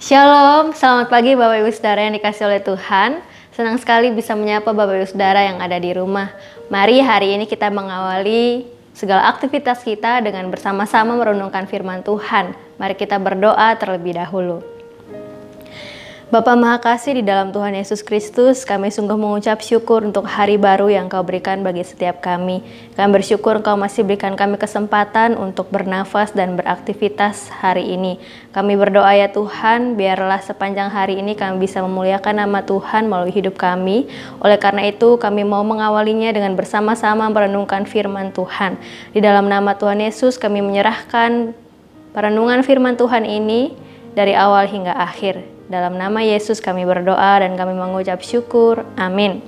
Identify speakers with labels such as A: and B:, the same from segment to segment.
A: Shalom, selamat pagi Bapak Ibu Saudara yang dikasih oleh Tuhan. Senang sekali bisa menyapa Bapak Ibu Saudara yang ada di rumah. Mari hari ini kita mengawali segala aktivitas kita dengan bersama-sama merenungkan firman Tuhan. Mari kita berdoa terlebih dahulu. Bapa Maha Kasih di dalam Tuhan Yesus Kristus, kami sungguh mengucap syukur untuk hari baru yang Kau berikan bagi setiap kami. Kami bersyukur Kau masih berikan kami kesempatan untuk bernafas dan beraktivitas hari ini. Kami berdoa ya Tuhan, biarlah sepanjang hari ini kami bisa memuliakan nama Tuhan melalui hidup kami. Oleh karena itu, kami mau mengawalinya dengan bersama-sama merenungkan firman Tuhan. Di dalam nama Tuhan Yesus, kami menyerahkan perenungan firman Tuhan ini dari awal hingga akhir. Dalam nama Yesus kami berdoa dan kami mengucap syukur. Amin.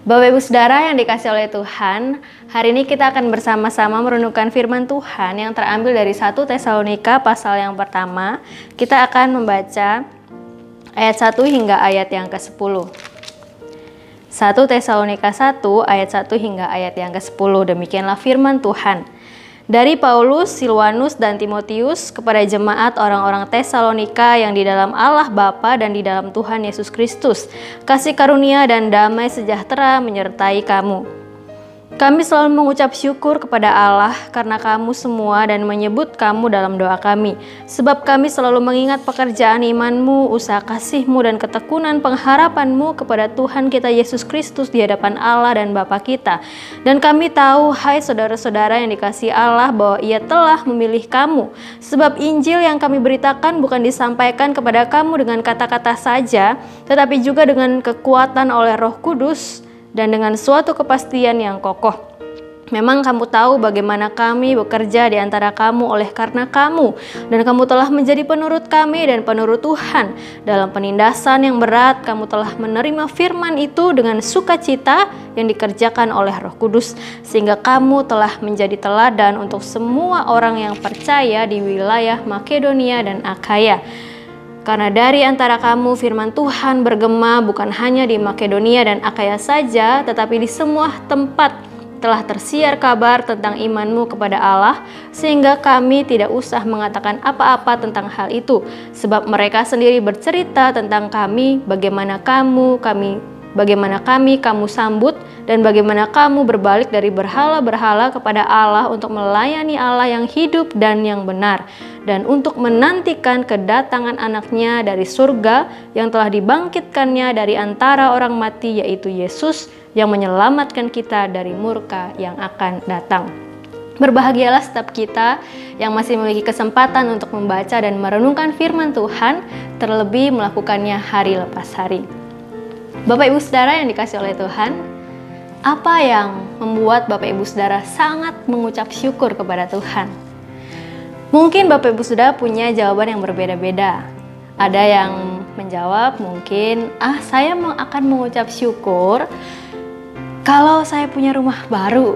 A: Bapak Ibu Saudara yang dikasih oleh Tuhan, hari ini kita akan bersama-sama merenungkan firman Tuhan yang terambil dari 1 Tesalonika pasal yang pertama. Kita akan membaca ayat 1 hingga ayat yang ke-10. 1 Tesalonika 1 ayat 1 hingga ayat yang ke-10. Demikianlah firman Tuhan. Dari Paulus, Silwanus, dan Timotius kepada jemaat orang-orang Tesalonika yang di dalam Allah Bapa dan di dalam Tuhan Yesus Kristus, kasih karunia dan damai sejahtera menyertai kamu. Kami selalu mengucap syukur kepada Allah karena kamu semua dan menyebut kamu dalam doa kami. Sebab kami selalu mengingat pekerjaan imanmu, usaha kasihmu, dan ketekunan pengharapanmu kepada Tuhan kita Yesus Kristus di hadapan Allah dan Bapa kita. Dan kami tahu, hai saudara-saudara yang dikasihi Allah, bahwa Ia telah memilih kamu. Sebab Injil yang kami beritakan bukan disampaikan kepada kamu dengan kata-kata saja, tetapi juga dengan kekuatan oleh Roh Kudus, dan dengan suatu kepastian yang kokoh. Memang kamu tahu bagaimana kami bekerja di antara kamu oleh karena kamu, dan kamu telah menjadi penurut kami dan penurut Tuhan. Dalam penindasan yang berat, kamu telah menerima firman itu dengan sukacita yang dikerjakan oleh Roh Kudus, sehingga kamu telah menjadi teladan untuk semua orang yang percaya di wilayah Makedonia dan Akhaya. Karena dari antara kamu firman Tuhan bergema bukan hanya di Makedonia dan Akhaya saja, tetapi di semua tempat telah tersiar kabar tentang imanmu kepada Allah, sehingga kami tidak usah mengatakan apa-apa tentang hal itu, sebab mereka sendiri bercerita tentang kami, bagaimana kami kamu sambut, dan bagaimana kamu berbalik dari berhala-berhala kepada Allah untuk melayani Allah yang hidup dan yang benar, dan untuk menantikan kedatangan anaknya dari surga yang telah dibangkitkannya dari antara orang mati, yaitu Yesus, yang menyelamatkan kita dari murka yang akan datang. Berbahagialah setiap kita yang masih memiliki kesempatan untuk membaca dan merenungkan firman Tuhan, terlebih melakukannya hari lepas hari. Bapak Ibu Saudara yang dikasih oleh Tuhan, apa yang membuat Bapak Ibu Saudara sangat mengucap syukur kepada Tuhan? Mungkin Bapak Ibu Saudara punya jawaban yang berbeda-beda. Ada yang menjawab mungkin, saya akan mengucap syukur kalau saya punya rumah baru.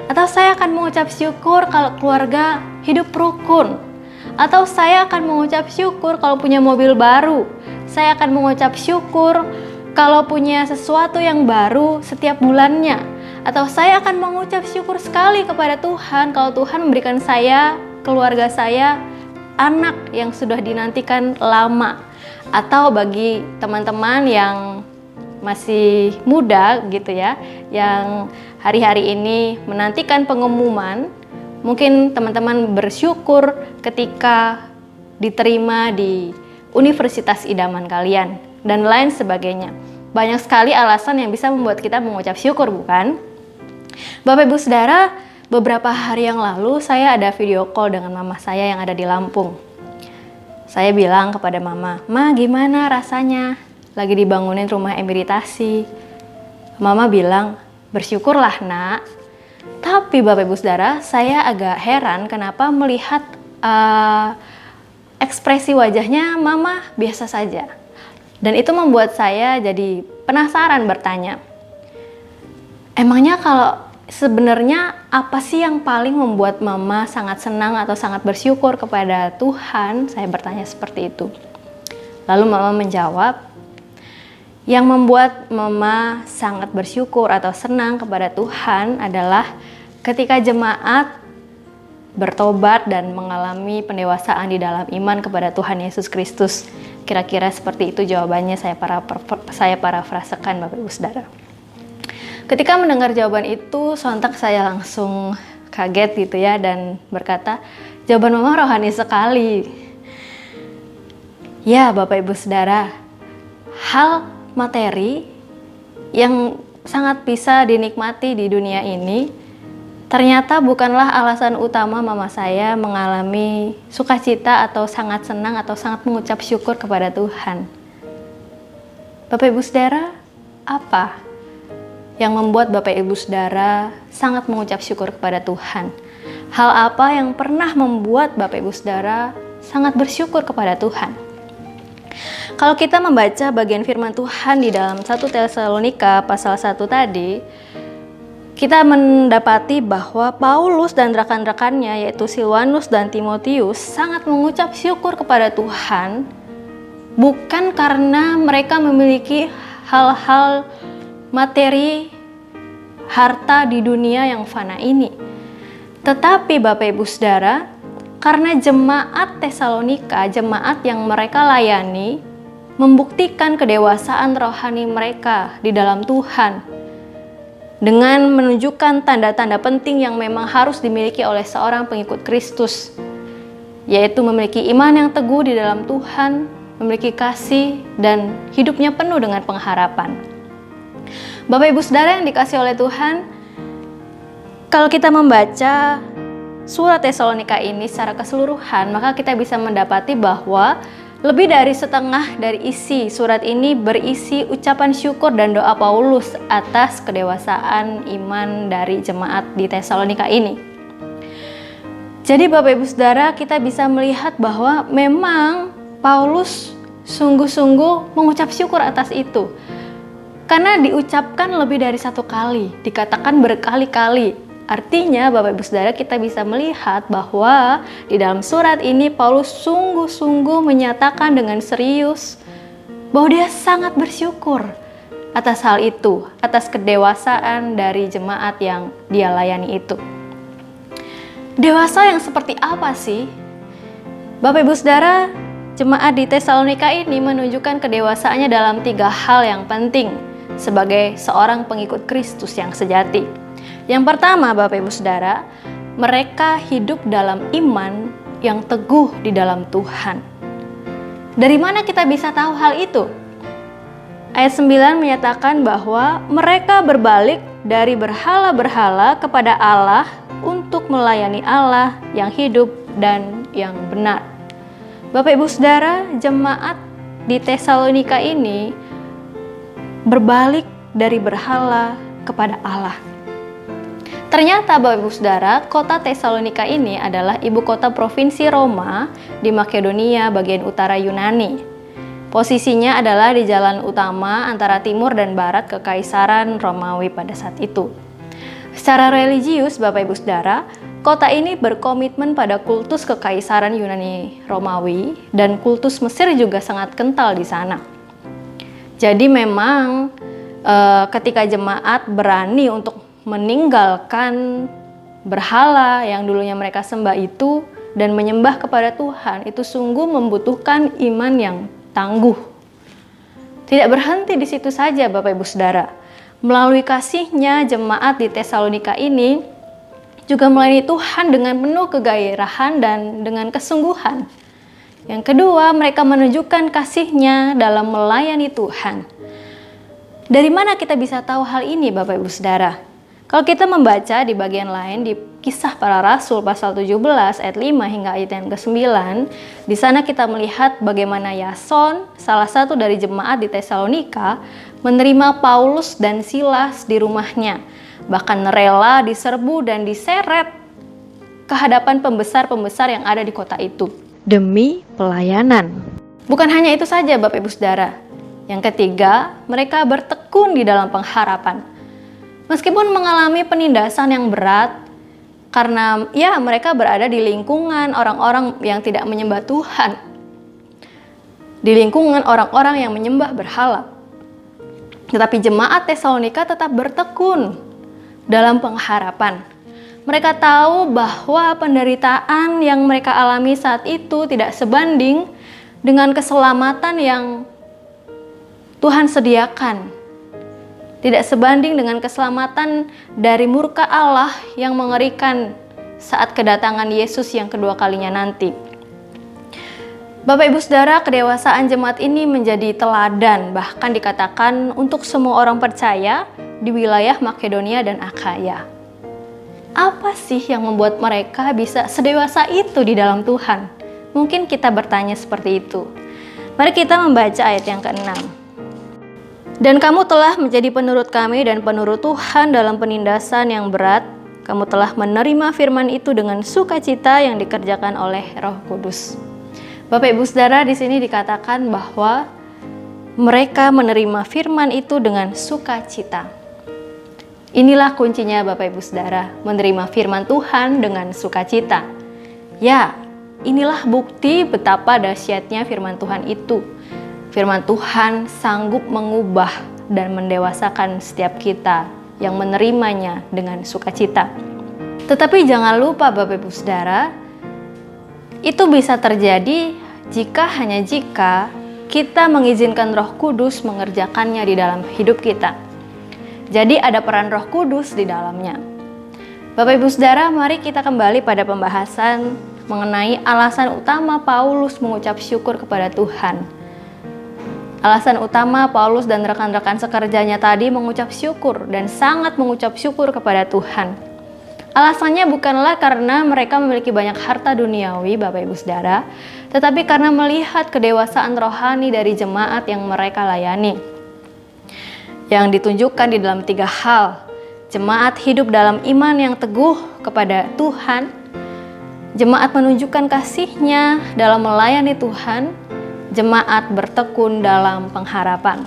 A: Atau saya akan mengucap syukur kalau keluarga hidup rukun. Atau saya akan mengucap syukur kalau punya mobil baru. Saya akan mengucap syukur kalau punya sesuatu yang baru setiap bulannya. Atau saya akan mengucap syukur sekali kepada Tuhan kalau Tuhan memberikan saya, keluarga saya, anak yang sudah dinantikan lama. Atau bagi teman-teman yang masih muda gitu ya, yang hari-hari ini menantikan pengumuman, mungkin teman-teman bersyukur ketika diterima di universitas idaman kalian dan lain sebagainya. Banyak sekali alasan yang bisa membuat kita mengucap syukur, bukan? Bapak Ibu Saudara, beberapa hari yang lalu saya ada video call dengan mama saya yang ada di Lampung. Saya bilang kepada mama, "Ma, gimana rasanya? Lagi dibangunin rumah emeritasi." Mama bilang, "Bersyukurlah, Nak." Tapi Bapak Ibu Saudara, saya agak heran kenapa melihat ekspresi wajahnya mama biasa saja. Dan itu membuat saya jadi penasaran bertanya, emangnya kalau sebenarnya apa sih yang paling membuat mama sangat senang atau sangat bersyukur kepada Tuhan? Saya bertanya seperti itu. Lalu mama menjawab, yang membuat mama sangat bersyukur atau senang kepada Tuhan adalah ketika jemaat bertobat dan mengalami pendewasaan di dalam iman kepada Tuhan Yesus Kristus. Kira-kira seperti itu jawabannya, saya parafrasekan Bapak Ibu Saudara. Ketika mendengar jawaban itu, sontak saya langsung kaget gitu ya, dan berkata, jawaban Mama rohani sekali. Ya Bapak Ibu Saudara, hal materi yang sangat bisa dinikmati di dunia ini ternyata bukanlah alasan utama mama saya mengalami sukacita atau sangat senang atau sangat mengucap syukur kepada Tuhan. Bapak Ibu Saudara, apa yang membuat Bapak Ibu Saudara sangat mengucap syukur kepada Tuhan? Hal apa yang pernah membuat Bapak Ibu Saudara sangat bersyukur kepada Tuhan? Kalau kita membaca bagian firman Tuhan di dalam 1 Tesalonika pasal 1 tadi, kita mendapati bahwa Paulus dan rekan-rekannya yaitu Silwanus dan Timotius sangat mengucap syukur kepada Tuhan, bukan karena mereka memiliki hal-hal materi, harta di dunia yang fana ini. Tetapi Bapak Ibu Saudara, karena jemaat Tesalonika, jemaat yang mereka layani, membuktikan kedewasaan rohani mereka di dalam Tuhan dengan menunjukkan tanda-tanda penting yang memang harus dimiliki oleh seorang pengikut Kristus, yaitu memiliki iman yang teguh di dalam Tuhan, memiliki kasih, dan hidupnya penuh dengan pengharapan. Bapak Ibu Saudara yang dikasihi oleh Tuhan, kalau kita membaca surat Tesalonika ini secara keseluruhan, maka kita bisa mendapati bahwa lebih dari setengah dari isi surat ini berisi ucapan syukur dan doa Paulus atas kedewasaan iman dari jemaat di Tesalonika ini. Jadi Bapak Ibu Saudara, kita bisa melihat bahwa memang Paulus sungguh-sungguh mengucap syukur atas itu. Karena diucapkan lebih dari satu kali, dikatakan berkali-kali. Artinya Bapak Ibu Saudara, kita bisa melihat bahwa di dalam surat ini Paulus sungguh-sungguh menyatakan dengan serius bahwa dia sangat bersyukur atas hal itu, atas kedewasaan dari jemaat yang dia layani itu. Dewasa yang seperti apa sih? Bapak Ibu Saudara, jemaat di Tesalonika ini menunjukkan kedewasaannya dalam 3 hal yang penting sebagai seorang pengikut Kristus yang sejati. Yang pertama Bapak Ibu Saudara, mereka hidup dalam iman yang teguh di dalam Tuhan. Dari mana kita bisa tahu hal itu? Ayat 9 menyatakan bahwa mereka berbalik dari berhala-berhala kepada Allah untuk melayani Allah yang hidup dan yang benar. Bapak Ibu Saudara, jemaat di Tesalonika ini berbalik dari berhala kepada Allah. Ternyata Bapak Ibu Saudara, kota Tesalonika ini adalah ibu kota provinsi Roma di Makedonia bagian utara Yunani. Posisinya adalah di jalan utama antara timur dan barat Kekaisaran Romawi pada saat itu. Secara religius Bapak Ibu Saudara, kota ini berkomitmen pada kultus Kekaisaran Yunani Romawi dan kultus Mesir juga sangat kental di sana. Jadi memang ketika jemaat berani untuk meninggalkan berhala yang dulunya mereka sembah itu dan menyembah kepada Tuhan, itu sungguh membutuhkan iman yang tangguh. Tidak berhenti di situ saja Bapak Ibu Saudara. Melalui kasihnya, jemaat di Tesalonika ini juga melayani Tuhan dengan penuh kegairahan dan dengan kesungguhan. Yang kedua, mereka menunjukkan kasihnya dalam melayani Tuhan. Dari mana kita bisa tahu hal ini Bapak Ibu Saudara? Kalau kita membaca di bagian lain di Kisah Para Rasul pasal 17 ayat 5 hingga ayat yang ke-9, di sana kita melihat bagaimana Yason, salah satu dari jemaat di Tesalonika, menerima Paulus dan Silas di rumahnya, bahkan rela diserbu dan diseret ke hadapan pembesar-pembesar yang ada di kota itu demi pelayanan. Bukan hanya itu saja Bapak Ibu Saudara. Yang ketiga, mereka bertekun di dalam pengharapan. Meskipun mengalami penindasan yang berat, karena ya mereka berada di lingkungan orang-orang yang tidak menyembah Tuhan, di lingkungan orang-orang yang menyembah berhala. Tetapi jemaat Tesalonika tetap bertekun dalam pengharapan. Mereka tahu bahwa penderitaan yang mereka alami saat itu tidak sebanding dengan keselamatan yang Tuhan sediakan. Tidak sebanding dengan keselamatan dari murka Allah yang mengerikan saat kedatangan Yesus yang kedua kalinya nanti. Bapak Ibu Saudara, kedewasaan jemaat ini menjadi teladan, bahkan dikatakan untuk semua orang percaya di wilayah Makedonia dan Akhaya. Apa sih yang membuat mereka bisa sedewasa itu di dalam Tuhan? Mungkin kita bertanya seperti itu. Mari kita membaca ayat yang ke-6. Dan kamu telah menjadi penurut kami dan penurut Tuhan dalam penindasan yang berat. Kamu telah menerima firman itu dengan sukacita yang dikerjakan oleh Roh Kudus. Bapak Ibu Saudara, di sini dikatakan bahwa mereka menerima firman itu dengan sukacita. Inilah kuncinya Bapak Ibu Saudara, menerima firman Tuhan dengan sukacita. Ya, inilah bukti betapa dahsyatnya firman Tuhan itu. Firman Tuhan sanggup mengubah dan mendewasakan setiap kita yang menerimanya dengan sukacita. Tetapi jangan lupa Bapak Ibu Saudara, itu bisa terjadi hanya jika kita mengizinkan Roh Kudus mengerjakannya di dalam hidup kita. Jadi ada peran Roh Kudus di dalamnya. Bapak Ibu Saudara, mari kita kembali pada pembahasan mengenai alasan utama Paulus mengucap syukur kepada Tuhan. Alasan utama Paulus dan rekan-rekan sekerjanya tadi mengucap syukur dan sangat mengucap syukur kepada Tuhan. Alasannya bukanlah karena mereka memiliki banyak harta duniawi, Bapak Ibu Saudara, tetapi karena melihat kedewasaan rohani dari jemaat yang mereka layani. Yang ditunjukkan di dalam 3 hal. Jemaat hidup dalam iman yang teguh kepada Tuhan. Jemaat menunjukkan kasihnya dalam melayani Tuhan. Jemaat bertekun dalam pengharapan.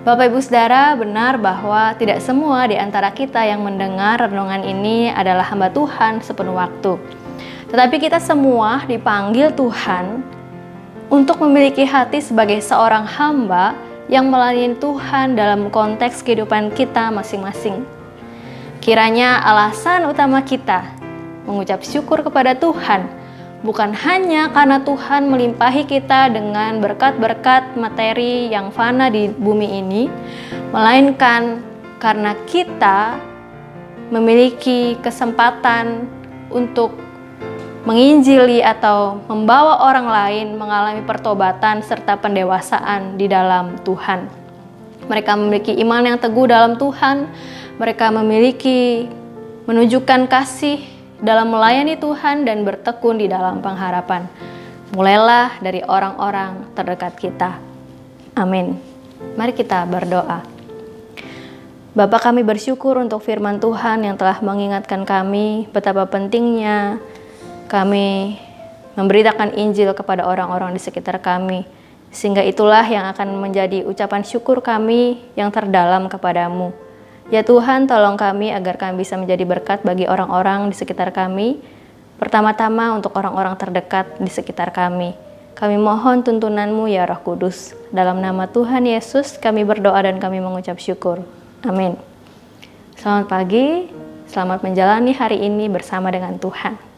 A: Bapak Ibu Saudara, benar bahwa tidak semua di antara kita yang mendengar renungan ini adalah hamba Tuhan sepenuh waktu. Tetapi kita semua dipanggil Tuhan untuk memiliki hati sebagai seorang hamba yang melayani Tuhan dalam konteks kehidupan kita masing-masing. Kiranya alasan utama kita mengucap syukur kepada Tuhan bukan hanya karena Tuhan melimpahi kita dengan berkat-berkat materi yang fana di bumi ini, melainkan karena kita memiliki kesempatan untuk menginjili atau membawa orang lain mengalami pertobatan serta pendewasaan di dalam Tuhan. Mereka memiliki iman yang teguh dalam Tuhan, mereka menunjukkan kasih dalam melayani Tuhan dan bertekun di dalam pengharapan. Mulailah dari orang-orang terdekat kita. Amin. Mari kita berdoa. Bapa, kami bersyukur untuk firman Tuhan yang telah mengingatkan kami betapa pentingnya kami memberitakan Injil kepada orang-orang di sekitar kami, sehingga itulah yang akan menjadi ucapan syukur kami yang terdalam kepadamu. Ya Tuhan, tolong kami agar kami bisa menjadi berkat bagi orang-orang di sekitar kami, pertama-tama untuk orang-orang terdekat di sekitar kami. Kami mohon tuntunan-Mu ya Roh Kudus. Dalam nama Tuhan Yesus kami berdoa dan kami mengucap syukur. Amin. Selamat pagi, selamat menjalani hari ini bersama dengan Tuhan.